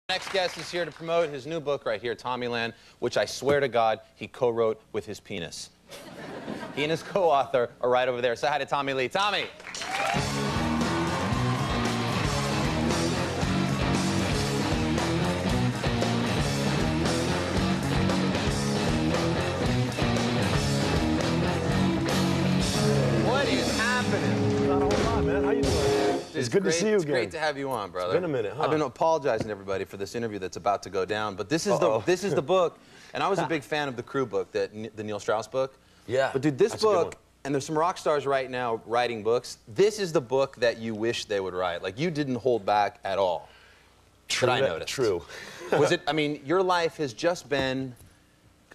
Next guest is here to promote his new book right here, Tommyland, which I swear to God he co-wrote with his penis. He and his co-author are right over there. Say hi to Tommy Lee. Tommy! What is happening? Not a whole lot, man. How you doing? It's good to see you again. It's great to have you on, brother. It's been a minute, huh? I've been apologizing to everybody for this interview that's about to go down, but this is the book, and I was a big fan of the Crue book, the Neil Strauss book. Yeah. But dude, this book, and there's some rock stars right now writing books. This is the book that you wish they would write. Like, you didn't hold back at all. True. That I noticed. True. Was it? I mean, your life has just been.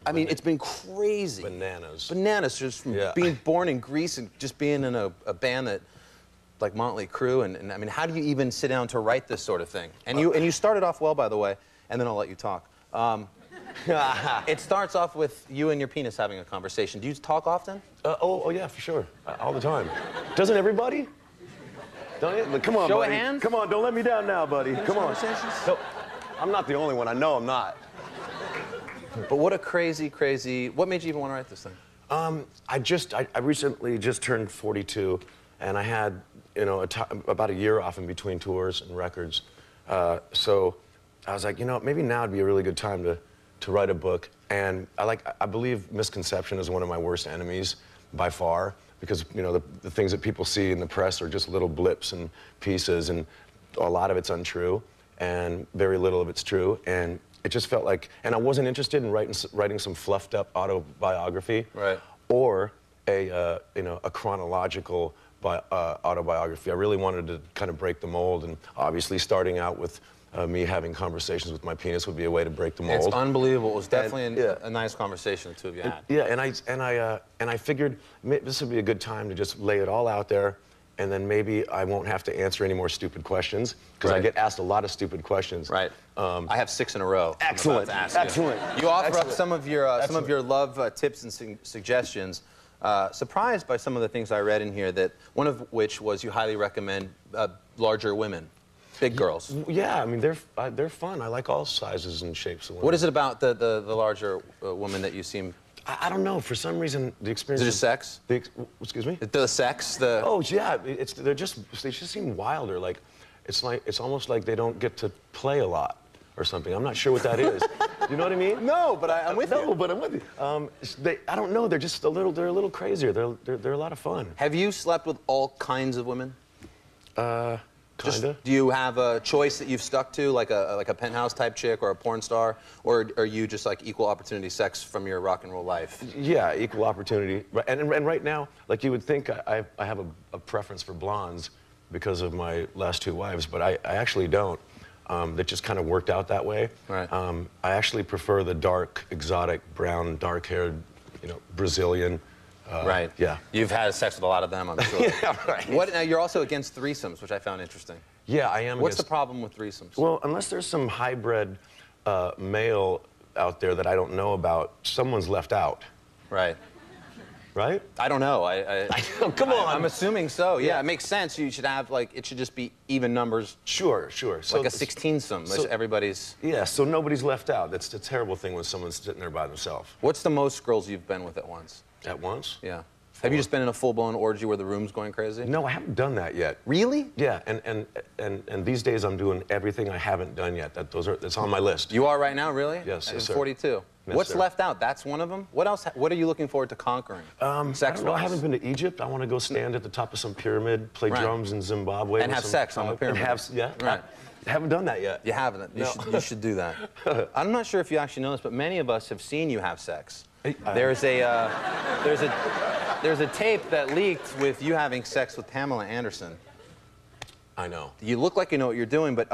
I mean, it's been crazy. Bananas. Bananas, just from being born in Greece and just being in a band that, like Motley Crue, and I mean, how do you even sit down to write this sort of thing? And you started off well, by the way, and then I'll let you talk. It starts off with you and your penis having a conversation. Do you talk often? Oh yeah, for sure. All the time. Doesn't everybody? Don't you? Come on, Show buddy. of hands? Come on, don't let me down now, buddy. Come on. No, I'm not the only one. I know I'm not. But what a crazy, crazy... What made you even want to write this thing? I recently just turned 42, and I had, you know, about a year off in between tours and records. So I was like, you know, maybe now would be a really good time to write a book. And I believe misconception is one of my worst enemies by far, because, you know, the things that people see in the press are just little blips and pieces, and a lot of it's untrue, and very little of it's true. And it just felt like, and I wasn't interested in writing some fluffed up autobiography, right, or a you know, a chronological autobiography. I really wanted to kind of break the mold, and obviously starting out with me having conversations with my penis would be a way to break the mold. It's unbelievable. It was definitely a nice conversation the two of you had. Yeah, and I figured this would be a good time to just lay it all out there, and then maybe I won't have to answer any more stupid questions, because I get asked a lot of stupid questions. Right. I have 6 in a row. Excellent. Excellent. You offer up some of your love tips and suggestions. Surprised by some of the things I read in here, that one of which was you highly recommend larger women, big girls. Yeah, I mean they're fun. I like all sizes and shapes of women. What is it about the larger woman that you seem? I don't know. For some reason, the experience. Is it just sex? Excuse me? The sex? Oh yeah, they just seem wilder. Like it's almost like they don't get to play a lot or something. I'm not sure what that is. You know what I mean? No, but I'm with you. No, but I'm with you. I don't know. They're just a little crazier. They're a lot of fun. Have you slept with all kinds of women? Kinda. Do you have a choice that you've stuck to, like a penthouse type chick or a porn star, or are you just like equal opportunity sex from your rock and roll life? Yeah, equal opportunity. And right now, like you would think I have a preference for blondes because of my last 2 wives, but I actually don't. That just kind of worked out that way. Right. I actually prefer the dark, exotic, brown, dark-haired, you know, Brazilian. Right. Yeah. You've had sex with a lot of them, I'm sure. Yeah, right. Now, you're also against threesomes, which I found interesting. Yeah, I am. What's the problem with threesomes? Well, unless there's some hybrid male out there that I don't know about, someone's left out. Right. Right? I don't know. Come on. I'm assuming so. Yeah, it makes sense. You should have, like, it should just be even numbers. Sure. So, like a 16-some, which everybody's... Yeah, so nobody's left out. That's a terrible thing when someone's sitting there by themselves. What's the most girls you've been with at once? At once? Yeah. Have you just been in a full-blown orgy where the room's going crazy? No, I haven't done that yet. Really? Yeah, and these days I'm doing everything I haven't done yet. That's on my list. You are right now, really? Yes, yes, sir. 42. Yes, What's sir. left out? That's one of them? What else? What are you looking forward to conquering? Sex-wise? I haven't been to Egypt. I want to go stand at the top of some pyramid, play drums in Zimbabwe. And have sex on the pyramid. Right. I haven't done that yet. You haven't. No. You should do that. I'm not sure if you actually know this, but many of us have seen you have sex. There's a tape that leaked with you having sex with Pamela Anderson. I know. You look like you know what you're doing, but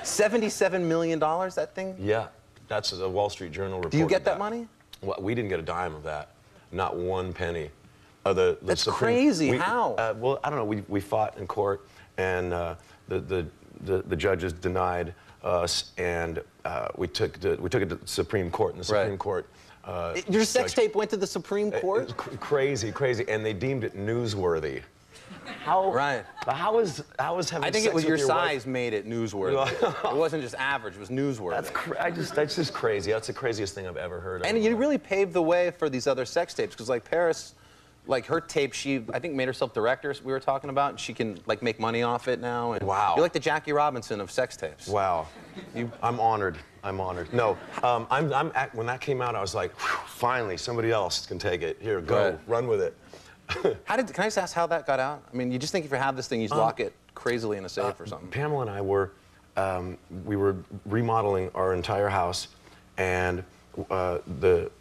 $77 million, that thing? Yeah, that's a Wall Street Journal report. Do you get that money? Well, we didn't get a dime of that. Not 1 penny. That's crazy. How? Well, I don't know. We fought in court, and the judges denied us, and we took it to the Supreme Court, and the Supreme Court Your sex tape went to the Supreme Court? Crazy, and they deemed it newsworthy. How? Right. But how is having I think sex it was with your wife- size made it newsworthy. It wasn't just average, it was newsworthy. That's just crazy. That's the craziest thing I've ever heard of. And you really paved the way for these other sex tapes, because like Paris, like her tape, she I think made herself director. We were talking about, and she can like make money off it now. And wow. You're like the Jackie Robinson of sex tapes. Wow. I'm honored. I'm honored. No, when that came out, I was like, finally, somebody else can take it. Here, go, Right. run with it. Can I just ask how that got out? I mean, you just think if you have this thing, you just lock it crazily in a safe or something. Pamela and I were, we were remodeling our entire house, and the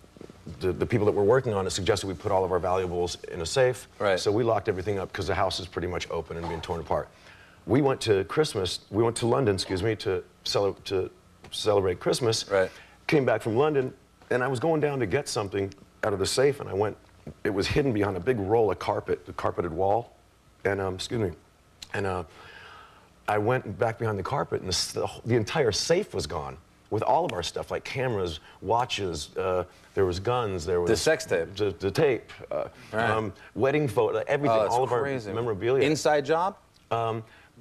people that were working on it suggested we put all of our valuables in a safe. Right. So we locked everything up because the house is pretty much open and being torn apart. We went to London, excuse me, to celebrate Christmas. Right. Came back from London, and I was going down to get something out of the safe, and I went. It was hidden behind a big roll of carpet, the carpeted wall, and excuse me, and I went back behind the carpet, and the entire safe was gone with all of our stuff, like cameras, watches. There was guns. There was the sex tape, the tape, right. Wedding photo, everything, all of crazy. our memorabilia. Inside job?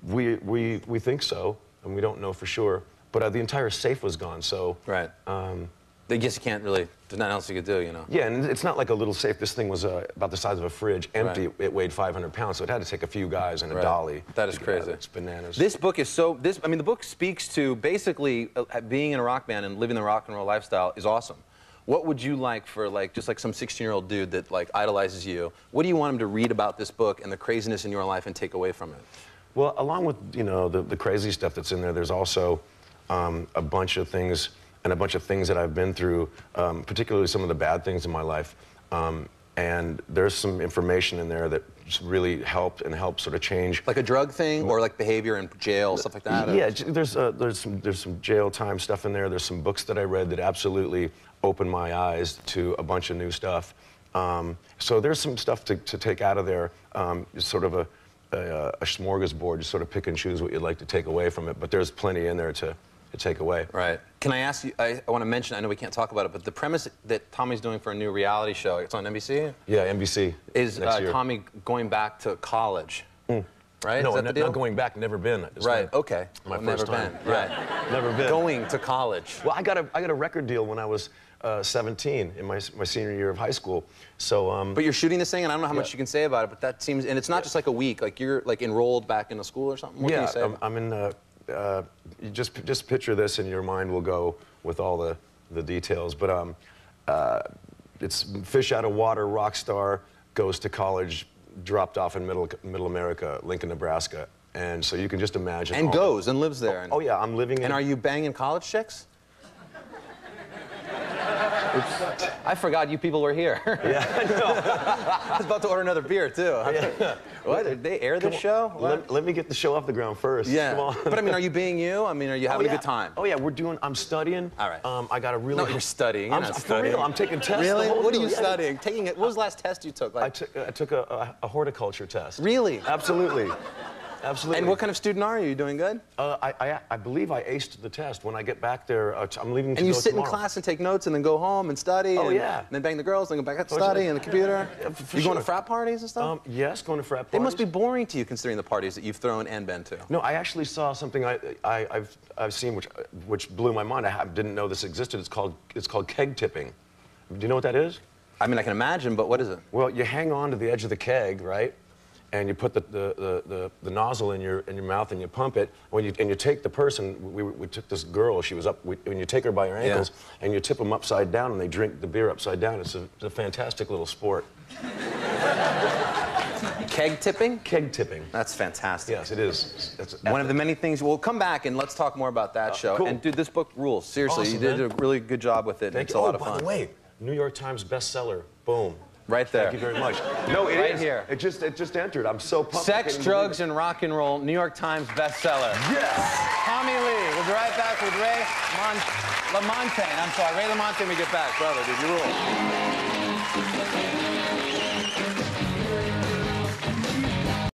We think so, and we don't know for sure. But the entire safe was gone. So right. I guess you can't really. There's nothing else you could do, you know. Yeah, and it's not like a little safe. This thing was about the size of a fridge, empty. Right. It weighed 500 pounds, so it had to take a few guys and a dolly. That is crazy. It's bananas. This book is so. I mean, the book speaks to basically being in a rock band and living the rock and roll lifestyle is awesome. What would you like for just like some 16-year-old dude that like idolizes you? What do you want him to read about this book and the craziness in your life and take away from it? Well, along with the crazy stuff that's in there, there's also a bunch of things that I've been through, particularly some of the bad things in my life. And there's some information in there that really helped sort of change. Like a drug thing, or like behavior in jail, stuff like that? Yeah, there's some jail time stuff in there. There's some books that I read that absolutely opened my eyes to a bunch of new stuff. So there's some stuff to take out of there. It's sort of a smorgasbord. You sort of pick and choose what you'd like to take away from it. But there's plenty in there to take away. Right. Can I ask you, I want to mention, I know we can't talk about it, but the premise that Tommy's doing for a new reality show, it's on NBC? Yeah, NBC. Is Tommy going back to college? Right? No, Is that the deal? not going back, never been. Right, okay. My first never time. been. Right. Never been. Going to college. Well, I got a record deal when I was 17 in my senior year of high school. So. But you're shooting this thing, and I don't know how much you can say about it, but that seems, and it's not just like a week, like you're like enrolled back into school or something? What can you say? I'm in, you just picture this and your mind will go with all the details. But it's fish out of water, rock star, goes to college, dropped off in middle America, Lincoln, Nebraska. And so you can just imagine. And goes and lives there. Oh yeah, I'm living in. And are you banging college chicks? Oops. I forgot you people were here. Yeah, I know. I was about to order another beer, too. Yeah. What? Did they air this show? Let me get the show off the ground first. Yeah. Come on. But I mean, are you being you? I mean, are you having a good time? Oh yeah, I'm studying. All right. I got a really. No, you're studying. You're not studying. For real, I'm taking tests. Really? The whole What are deal. you studying? Taking it. What was the last test you took? Like... I took a horticulture test. Really? Absolutely. Absolutely. And what kind of student are you? You doing good? I believe I aced the test. When I get back there, I'm leaving to And you go sit tomorrow. in class and take notes and then go home and study? Oh, and, yeah. And then bang the girls and go back out to study and the computer? You going to frat parties and stuff? Yes, going to frat parties. They must be boring to you considering the parties that you've thrown and been to. No, I actually saw something I've seen which blew my mind. I didn't know this existed. It's called keg tipping. Do you know what that is? I mean, I can imagine, but what is it? Well, you hang on to the edge of the keg, right? And you put the nozzle in your mouth and you pump it. And you take the person. We took this girl. She was up. When you take her by her ankles and you tip them upside down and they drink the beer upside down. It's a fantastic little sport. Keg tipping? Keg tipping. That's fantastic. Yes, it is. That's one of the many things. We'll come back and let's talk more about that show. Cool. And dude, this book rules. Seriously, Awesome, you did man. a really good job with it. Thank It's you. a lot of By fun. the way, New York Times bestseller. Boom. Right there. Thank you very much. No, it Right is. here. It just entered. I'm so pumped. Sex, Drugs, and Rock and Roll, New York Times bestseller. Yes. Tommy Lee. We'll be right back with Ray LaMontagne. I'm sorry, Ray LaMontagne when we get back. Brother, did you rule?